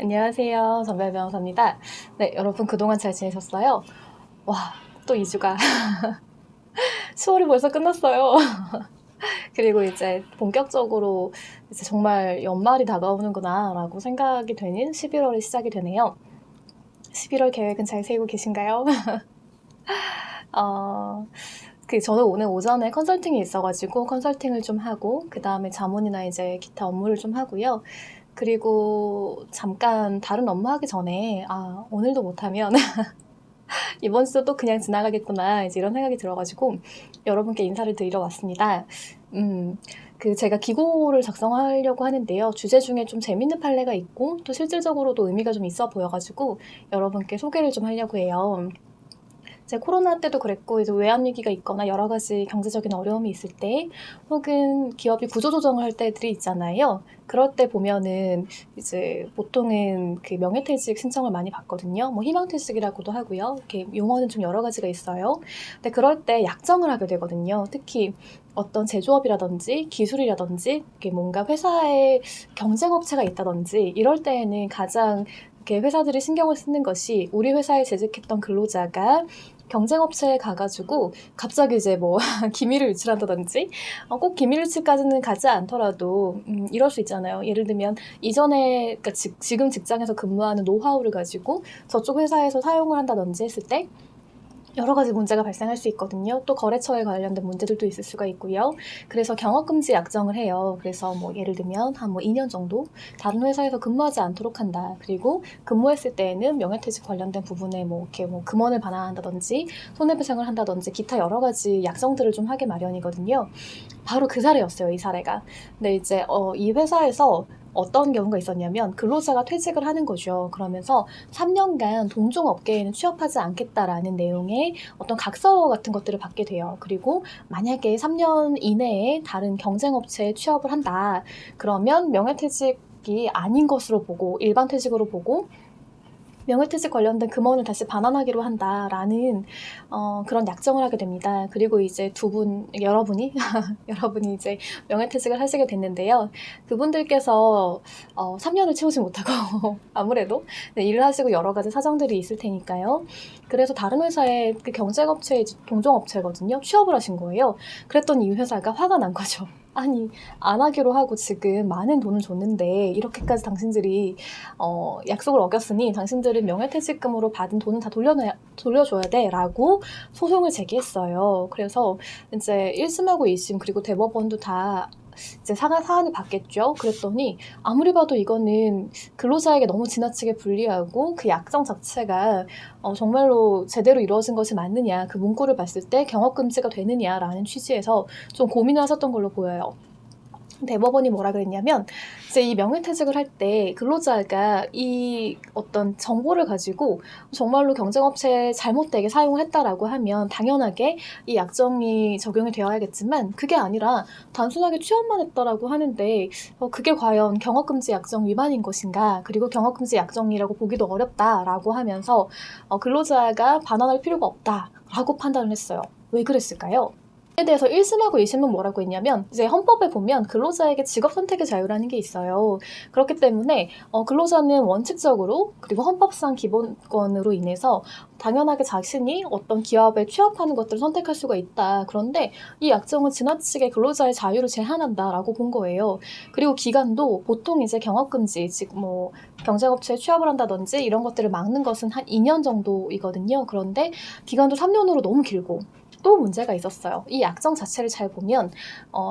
안녕하세요. 전별 변호사입니다. 네, 여러분 그동안 잘 지내셨어요? 와, 또 2주가 10월이 벌써 끝났어요. 그리고 이제 본격적으로 이제 정말 연말이 다가오는구나 라고 생각이 되는 11월이 시작이 되네요. 11월 계획은 잘 세우고 계신가요? 저는 오늘 오전에 컨설팅이 있어가지고 컨설팅을 좀 하고 그 다음에 자문이나 이제 기타 업무를 좀 하고요. 그리고 잠깐 다른 업무 하기 전에 오늘도 못하면 이번 주도 또 그냥 지나가겠구나 이제 이런 생각이 들어가지고 여러분께 인사를 드리러 왔습니다. 제가 기고를 작성하려고 하는데요. 주제 중에 좀 재밌는 판례가 있고 또 실질적으로도 의미가 좀 있어 보여가지고 여러분께 소개를 좀 하려고 해요. 이제 코로나 때도 그랬고 이제 외환 위기가 있거나 여러 가지 경제적인 어려움이 있을 때 혹은 기업이 구조조정을 할 때들이 있잖아요. 그럴 때 보면은 이제 보통은 그 명예퇴직 신청을 많이 받거든요. 뭐 희망퇴직이라고도 하고요. 이렇게 용어는 좀 여러 가지가 있어요. 근데 그럴 때 약정을 하게 되거든요. 특히 어떤 제조업이라든지 기술이라든지 이게 뭔가 회사에 경쟁업체가 있다든지 이럴 때에는 가장 이렇게 회사들이 신경을 쓰는 것이 우리 회사에 재직했던 근로자가 경쟁업체에 가가지고 갑자기 이제 뭐 기밀을 유출한다든지 꼭 기밀 유출까지는 가지 않더라도 이럴 수 있잖아요. 예를 들면 이전에 그러니까 지금 직장에서 근무하는 노하우를 가지고 저쪽 회사에서 사용을 한다든지 했을 때 여러 가지 문제가 발생할 수 있거든요. 또 거래처에 관련된 문제들도 있을 수가 있고요. 그래서 경업금지 약정을 해요. 그래서 뭐 예를 들면 한 뭐 2년 정도 다른 회사에서 근무하지 않도록 한다. 그리고 근무했을 때에는 명예퇴직 관련된 부분에 뭐 이렇게 뭐 금원을 반환한다든지 손해배상을 한다든지 기타 여러 가지 약정들을 좀 하게 마련이거든요. 바로 그 사례였어요, 이 사례가. 근데 이제 이 회사에서 어떤 경우가 있었냐면 근로자가 퇴직을 하는 거죠. 그러면서 3년간 동종 업계에는 취업하지 않겠다라는 내용의 어떤 각서 같은 것들을 받게 돼요. 그리고 만약에 3년 이내에 다른 경쟁업체에 취업을 한다. 그러면 명예퇴직이 아닌 것으로 보고 일반 퇴직으로 보고 명예퇴직 관련된 금원을 다시 반환하기로 한다라는 그런 약정을 하게 됩니다. 그리고 이제 여러분이 이제 명예퇴직을 하시게 됐는데요. 그분들께서 3년을 채우지 못하고 아무래도 일을 하시고 여러 가지 사정들이 있을 테니까요. 그래서 다른 회사의 그 경쟁업체의 동종업체거든요. 취업을 하신 거예요. 그랬더니 이 회사가 화가 난 거죠. 아니 안 하기로 하고 지금 많은 돈을 줬는데 이렇게까지 당신들이 약속을 어겼으니 당신들은 명예퇴직금으로 받은 돈은 다 돌려줘야 돼 라고 소송을 제기했어요. 그래서 이제 1심하고 2심 그리고 대법원도 다 이제 사안을 받겠죠. 그랬더니 아무리 봐도 이거는 근로자에게 너무 지나치게 불리하고 그 약정 자체가 정말로 제대로 이루어진 것이 맞느냐, 그 문구를 봤을 때 경업금지가 되느냐라는 취지에서 좀 고민을 하셨던 걸로 보여요. 대법원이 뭐라 그랬냐면 이제 이 명예퇴직을 할 때 근로자가 이 어떤 정보를 가지고 정말로 경쟁업체에 잘못되게 사용을 했다라고 하면 당연하게 이 약정이 적용이 되어야겠지만 그게 아니라 단순하게 취업만 했다라고 하는데 그게 과연 경업금지 약정 위반인 것인가, 그리고 경업금지 약정이라고 보기도 어렵다라고 하면서 근로자가 반환할 필요가 없다라고 판단을 했어요. 왜 그랬을까요? 에 대해서 1심하고 2심은 뭐라고 했냐면 이제 헌법에 보면 근로자에게 직업 선택의 자유라는 게 있어요. 그렇기 때문에 근로자는 원칙적으로 그리고 헌법상 기본권으로 인해서 당연하게 자신이 어떤 기업에 취업하는 것들을 선택할 수가 있다. 그런데 이 약정은 지나치게 근로자의 자유를 제한한다라고 본 거예요. 그리고 기간도 보통 이제 경업금지, 즉 뭐 경쟁업체에 취업을 한다든지 이런 것들을 막는 것은 한 2년 정도이거든요. 그런데 기간도 3년으로 너무 길고 또 문제가 있었어요. 이 약정 자체를 잘 보면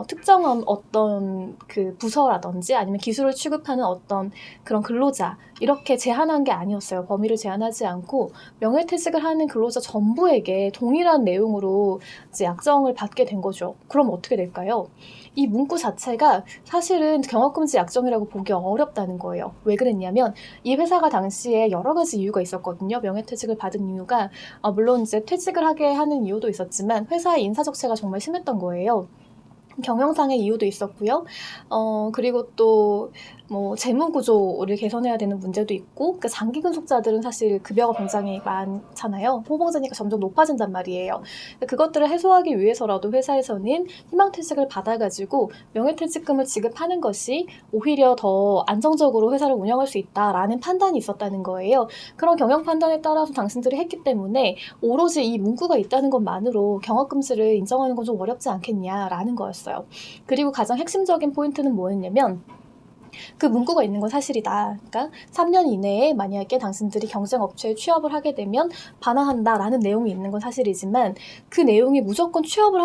특정한 어떤 그 부서라든지 아니면 기술을 취급하는 어떤 그런 근로자 이렇게 제한한 게 아니었어요. 범위를 제한하지 않고 명예퇴직을 하는 근로자 전부에게 동일한 내용으로 이제 약정을 받게 된 거죠. 그럼 어떻게 될까요? 이 문구 자체가 사실은 경업금지 약정이라고 보기 어렵다는 거예요. 왜 그랬냐면 이 회사가 당시에 여러 가지 이유가 있었거든요. 명예퇴직을 받은 이유가 물론 이제 퇴직을 하게 하는 이유도 있었지만 회사의 인사적체가 정말 심했던 거예요. 경영상의 이유도 있었고요. 그리고 또 뭐 재무 구조를 개선해야 되는 문제도 있고, 그 장기 근속자들은 사실 급여가 굉장히 많잖아요. 호봉제니까 점점 높아진단 말이에요. 그것들을 해소하기 위해서라도 회사에서는 희망퇴직을 받아가지고 명예퇴직금을 지급하는 것이 오히려 더 안정적으로 회사를 운영할 수 있다라는 판단이 있었다는 거예요. 그런 경영 판단에 따라서 당신들이 했기 때문에 오로지 이 문구가 있다는 것만으로 경업금지를 인정하는 건 좀 어렵지 않겠냐라는 거였어요. 그리고 가장 핵심적인 포인트는 뭐였냐면, 그 문구가 있는 건 사실이다. 그러니까 3년 이내에 만약에 당신들이 경쟁 업체에 취업을 하게 되면 반환한다라는 내용이 있는 건 사실이지만, 그 내용이 무조건 취업을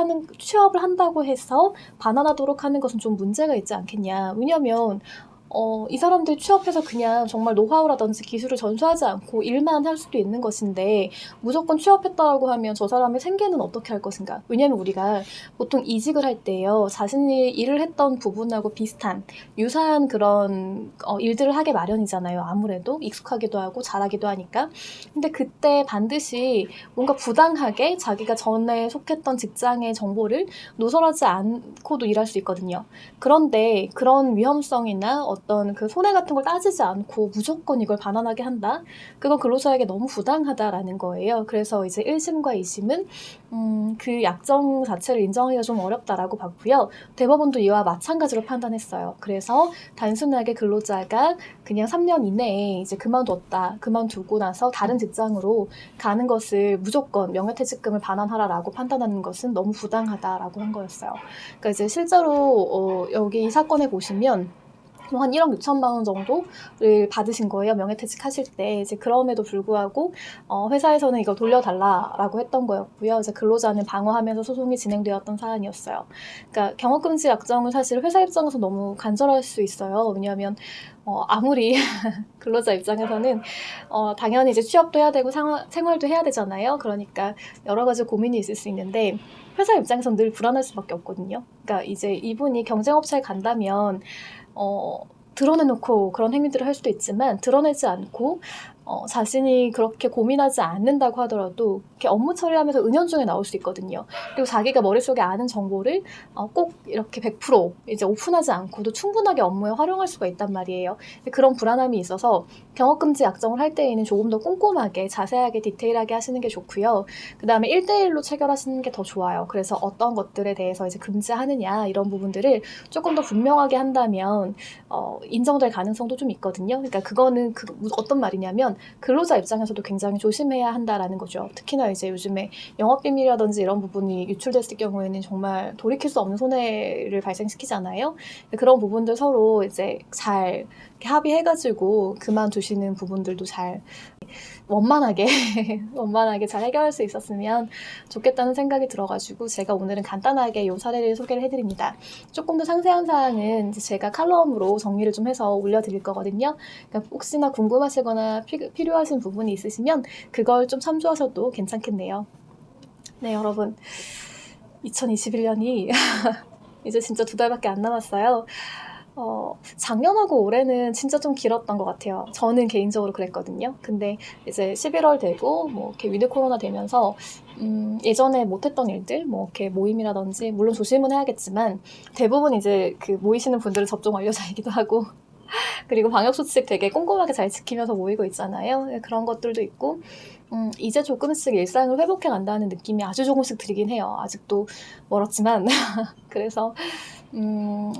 한다고 해서 반환하도록 하는 것은 좀 문제가 있지 않겠냐. 왜냐면 이 사람들이 취업해서 그냥 정말 노하우라든지 기술을 전수하지 않고 일만 할 수도 있는 것인데, 무조건 취업했다라고 하면 저 사람의 생계는 어떻게 할 것인가. 왜냐면 우리가 보통 이직을 할 때요, 자신이 일을 했던 부분하고 비슷한 유사한 그런 일들을 하게 마련이잖아요. 아무래도 익숙하기도 하고 잘하기도 하니까. 근데 그때 반드시 뭔가 부당하게 자기가 전에 속했던 직장의 정보를 누설하지 않고도 일할 수 있거든요. 그런데 그런 위험성이나 어떤 그 손해 같은 걸 따지지 않고 무조건 이걸 반환하게 한다? 그건 근로자에게 너무 부당하다라는 거예요. 그래서 이제 1심과 2심은 그 약정 자체를 인정하기가 좀 어렵다라고 봤고요. 대법원도 이와 마찬가지로 판단했어요. 그래서 단순하게 근로자가 그냥 3년 이내에 이제 그만두고 나서 다른 직장으로 가는 것을 무조건 명예퇴직금을 반환하라라고 판단하는 것은 너무 부당하다라고 한 거였어요. 그러니까 이제 실제로 여기 이 사건에 보시면 한 1억 6천만 원 정도를 받으신 거예요. 명예퇴직 하실 때. 이제 그럼에도 불구하고 회사에서는 이걸 돌려달라라고 했던 거였고요. 이제 근로자는 방어하면서 소송이 진행되었던 사안이었어요. 그러니까 경업금지 약정은 사실 회사 입장에서 너무 간절할 수 있어요. 왜냐하면 아무리 근로자 입장에서는 당연히 이제 취업도 해야 되고 생활도 해야 되잖아요. 그러니까 여러 가지 고민이 있을 수 있는데, 회사 입장에서는 늘 불안할 수밖에 없거든요. 그러니까 이제 이분이 경쟁업체에 간다면 드러내놓고 그런 행위들을 할 수도 있지만, 드러내지 않고 자신이 그렇게 고민하지 않는다고 하더라도 이렇게 업무 처리하면서 은연중에 나올 수 있거든요. 그리고 자기가 머릿속에 아는 정보를 꼭 이렇게 100% 이제 오픈하지 않고도 충분하게 업무에 활용할 수가 있단 말이에요. 그런 불안함이 있어서 경업금지 약정을 할 때에는 조금 더 꼼꼼하게 자세하게 디테일하게 하시는 게 좋고요. 그 다음에 1대1로 체결하시는 게 더 좋아요. 그래서 어떤 것들에 대해서 이제 금지하느냐 이런 부분들을 조금 더 분명하게 한다면 인정될 가능성도 좀 있거든요. 그러니까 그거는 어떤 말이냐면, 근로자 입장에서도 굉장히 조심해야 한다라는 거죠. 특히나 이제 요즘에 영업비밀이라든지 이런 부분이 유출됐을 경우에는 정말 돌이킬 수 없는 손해를 발생시키잖아요. 그런 부분들 서로 이제 잘 합의해가지고 그만두시는 부분들도 잘 원만하게 잘 해결할 수 있었으면 좋겠다는 생각이 들어가지고, 제가 오늘은 간단하게 이 사례를 소개를 해드립니다. 조금 더 상세한 사항은 이제 제가 칼럼으로 정리를 좀 해서 올려드릴 거거든요. 그러니까 혹시나 궁금하시거나 필요하신 부분이 있으시면 그걸 좀 참조하셔도 괜찮겠네요. 네, 여러분, 2021년이 이제 진짜 2달밖에 안 남았어요. 작년하고 올해는 진짜 좀 길었던 것 같아요. 저는 개인적으로 그랬거든요. 근데 이제 11월 되고 뭐 이렇게 위드 코로나 되면서 예전에 못했던 일들, 뭐 이렇게 모임이라든지, 물론 조심은 해야겠지만 대부분 이제 그 모이시는 분들은 접종 완료자이기도 하고 그리고 방역수칙 되게 꼼꼼하게 잘 지키면서 모이고 있잖아요. 그런 것들도 있고, 이제 조금씩 일상을 회복해 간다는 느낌이 아주 조금씩 들긴 해요. 아직도 멀었지만. 그래서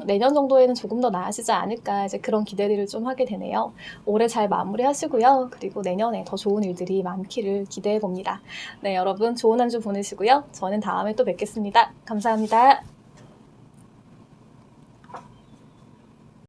내년 정도에는 조금 더 나아지지 않을까, 이제 그런 기대들을 좀 하게 되네요. 올해 잘 마무리하시고요. 그리고 내년에 더 좋은 일들이 많기를 기대해 봅니다. 네, 여러분 좋은 한 주 보내시고요. 저는 다음에 또 뵙겠습니다. 감사합니다.